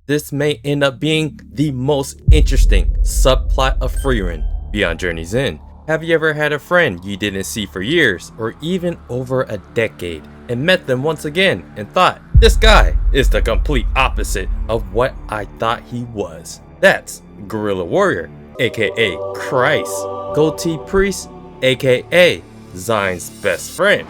This may end up being the most interesting subplot of Frieren beyond Journey's End. Have you ever had a friend you didn't see for years or even over a decade and met them once again and thought, this guy is the complete opposite of what I thought he was? That's Guerrilla Warrior, aka Christ, Goatee Priest, aka Zion's best friend.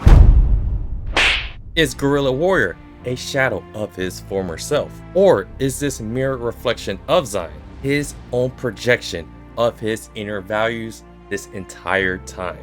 Is Guerrilla Warrior a shadow of his former self? Or is this mirror reflection of Zion, his own projection of his inner values this entire time?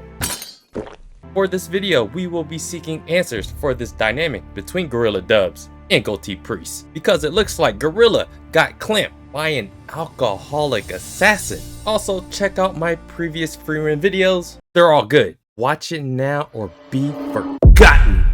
For this video, we will be seeking answers for this dynamic between Guerrilla Dubs and Goatee Priest, because it looks like Guerrilla got clamped by an alcoholic assassin. Also, check out my previous Frieren videos. They're all good. Watch it now or be forgotten.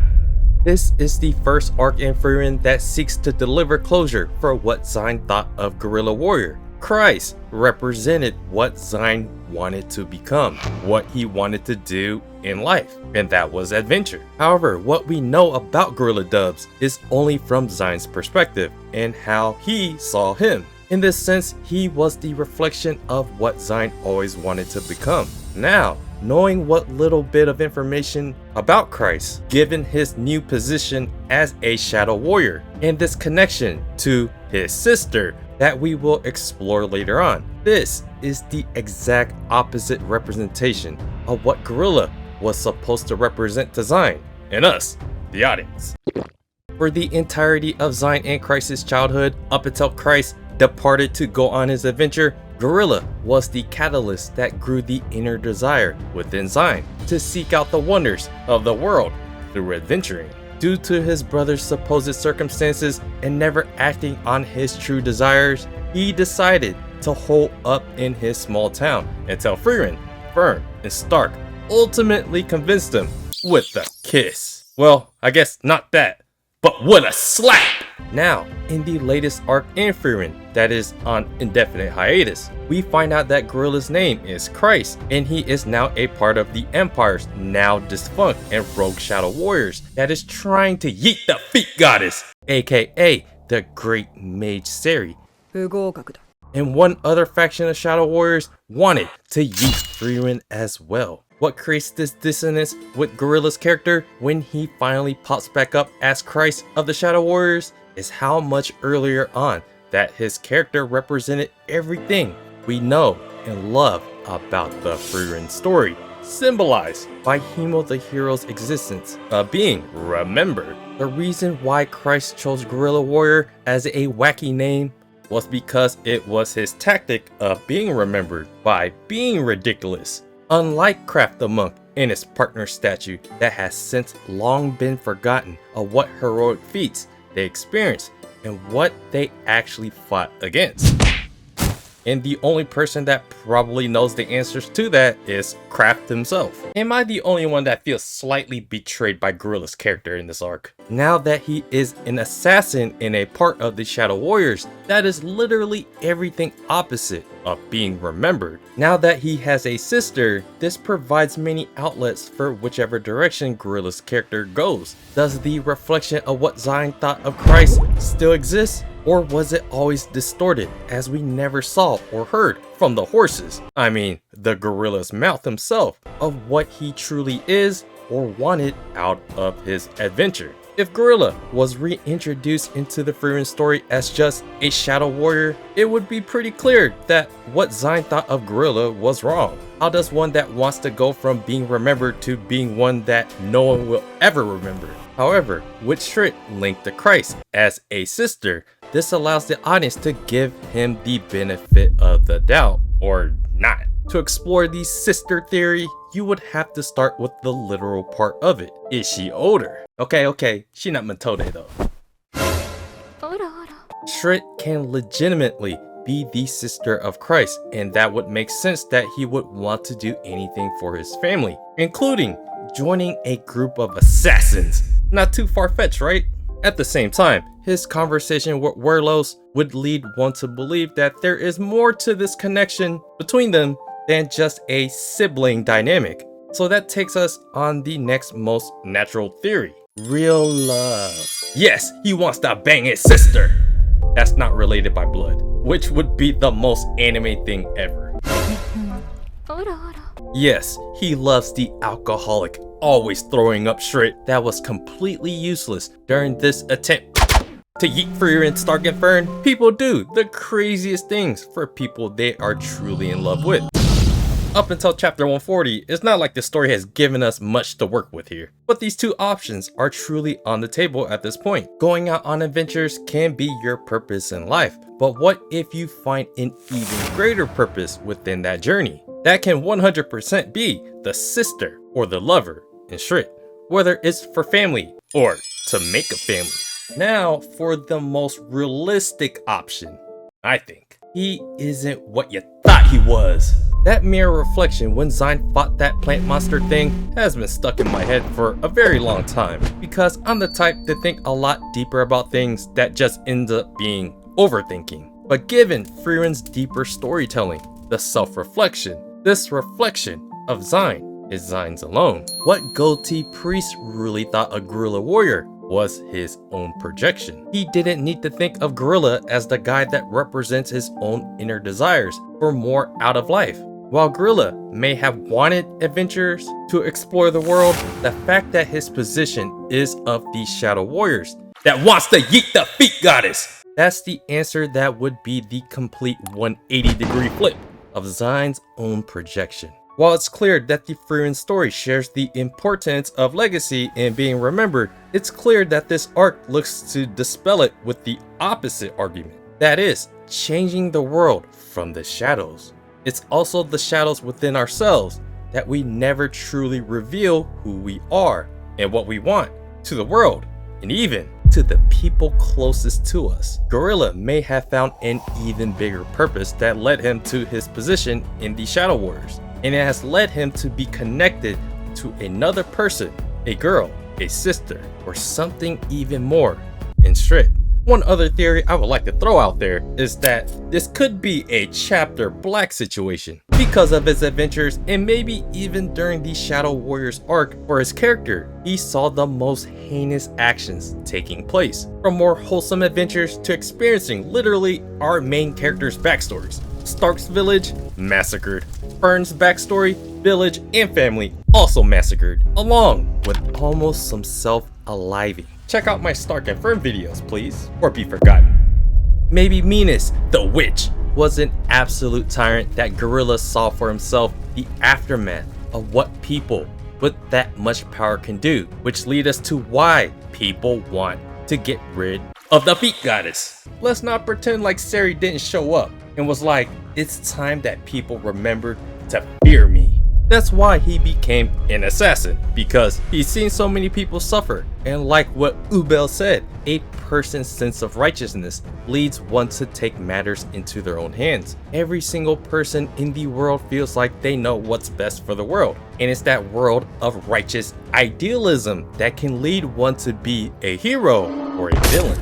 This is the first arc in Frieren that seeks to deliver closure for what Zion thought of Guerrilla Warrior. Christ represented what Zion wanted to become, what he wanted to do in life, and that was adventure. However, what we know about Guerrilla Dubs is only from Zion's perspective and how he saw him. In this sense, he was the reflection of what Zion always wanted to become. Now, knowing what little bit of information about Christ, given his new position as a Shadow Warrior, and this connection to his sister that we will explore later on, this is the exact opposite representation of what Guerrilla was supposed to represent to Zion and us, the audience. For the entirety of Zion and Christ's childhood, up until Christ departed to go on his adventure, Guerrilla was the catalyst that grew the inner desire within Zion to seek out the wonders of the world through adventuring. Due to his brother's supposed circumstances and never acting on his true desires, he decided to hole up in his small town until Frieren, Fern, and Stark ultimately convinced him with a kiss. Well, I guess not that, but with a slap! Now, in the latest arc in Frieren, that is on indefinite hiatus, we find out that Guerrilla's name is Christ, and he is now a part of the Empire's now defunct and rogue Shadow Warriors that is trying to yeet the feet goddess, aka the Great Mage Seri. And one other faction of Shadow Warriors wanted to yeet Frieren as well. What creates this dissonance with Guerrilla's character when he finally pops back up as Christ of the Shadow Warriors is how much earlier on that his character represented everything we know and love about the Frieren story, symbolized by Himo the hero's existence of being remembered. The reason why Christ chose Guerrilla Warrior as a wacky name was because it was his tactic of being remembered by being ridiculous. Unlike Kraft the Monk and his partner statue that has since long been forgotten of what heroic feats they experienced and what they actually fought against. And the only person that probably knows the answers to that is Kraft himself. Am I the only one that feels slightly betrayed by Guerrilla's character in this arc? Now that he is an assassin and a part of the Shadow Warriors, that is literally everything opposite of being remembered. Now that he has a sister, this provides many outlets for whichever direction Guerrilla's character goes. Does the reflection of what Zion thought of Christ still exist? Or was it always distorted as we never saw or heard from the horses? I mean, the Guerrilla's mouth himself of what he truly is or wanted out of his adventure. If Guerrilla was reintroduced into the Frieren story as just a Shadow Warrior, it would be pretty clear that what Zion thought of Guerrilla was wrong. How does one that wants to go from being remembered to being one that no one will ever remember? However, with Shrit linked to Christ as a sister, this allows the audience to give him the benefit of the doubt, or not. To explore the sister theory, you would have to start with the literal part of it. Is she older? Okay, she not Matode though. Shrit can legitimately be the sister of Christ, and that would make sense that he would want to do anything for his family, including joining a group of assassins. Not too far-fetched, right? At the same time, his conversation with Werlos would lead one to believe that there is more to this connection between them than just a sibling dynamic. So that takes us on the next most natural theory. Real love. Yes, he wants to bang his sister. that's not related by blood, which would be the most anime thing ever. Yes, he loves the alcoholic, always throwing up shit that was completely useless during this attempt to yeet Frieren, Stark, and Fern. People do the craziest things for people they are truly in love with. Up until chapter 140, it's not like the story has given us much to work with here. But these two options are truly on the table at this point. Going out on adventures can be your purpose in life, but what if you find an even greater purpose within that journey? That can 100% be the sister or the lover in Shrit, whether it's for family or to make a family. Now for the most realistic option, I think. He isn't what you thought he was. That mirror reflection when Zine fought that plant monster thing has been stuck in my head for a very long time, because I'm the type to think a lot deeper about things that just ends up being overthinking. But given Frieren's deeper storytelling, the self-reflection, this reflection of Zine is Zine's alone. What goatee priest really thought a guerrilla warrior was his own projection. He didn't need to think of Gorilla as the guy that represents his own inner desires for more out of life. While Gorilla may have wanted adventurers to explore the world, the fact that his position is of the Shadow Warriors that wants to yeet the feet goddess, that's the answer that would be the complete 180-degree flip of Zine's own projection. While it's clear that the Frieren story shares the importance of legacy and being remembered, it's clear that this arc looks to dispel it with the opposite argument. That is, changing the world from the shadows. It's also the shadows within ourselves that we never truly reveal who we are and what we want to the world, and even to the people closest to us. Gorilla may have found an even bigger purpose that led him to his position in the Shadow Warriors, and it has led him to be connected to another person, a girl, a sister, or something even more in Shrit. One other theory I would like to throw out there is that this could be a chapter Black situation because of his adventures, and maybe even during the Shadow Warriors arc for his character, he saw the most heinous actions taking place. From more wholesome adventures to experiencing literally our main characters' backstories. Stark's village, massacred. Fern's backstory, village, and family also massacred, along with almost some self-aliving. Check out my Stark and Fern videos, please, or be forgotten. Maybe Minas, the witch, was an absolute tyrant that Gorilla saw for himself the aftermath of what people with that much power can do, which lead us to why people want to get rid of the feet goddess. Let's not pretend like Sari didn't show up and was like, it's time that people remembered to fear me. That's why he became an assassin, because he's seen so many people suffer, and like what Ubel said, a person's sense of righteousness leads one to take matters into their own hands. Every single person in the world feels like they know what's best for the world, and it's that world of righteous idealism that can lead one to be a hero or a villain.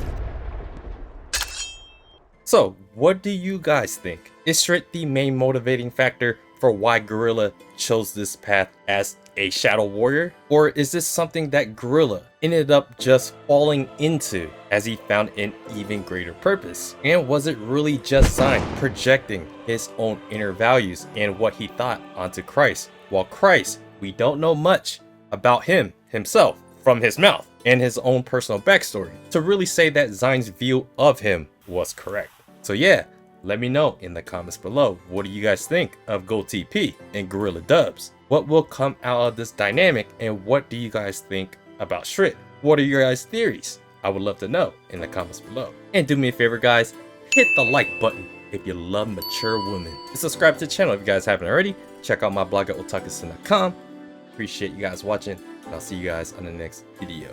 So, what do you guys think? Is Shrit the main motivating factor for why Gorilla chose this path as a Shadow Warrior? Or is this something that Gorilla ended up just falling into as he found an even greater purpose? And was it really just Zine projecting his own inner values and what he thought onto Christ? While Christ, we don't know much about himself from his mouth and his own personal backstory to really say that Zine's view of him was correct. So yeah, let me know in the comments below, what do you guys think of Goatee P and Gorilla Dubs? What will come out of this dynamic, and what do you guys think about Shrit? What are your guys' theories? I would love to know in the comments below. And do me a favor guys, hit the like button if you love mature women. And subscribe to the channel if you guys haven't already. Check out my blog at otakusin.com. Appreciate you guys watching, and I'll see you guys on the next video.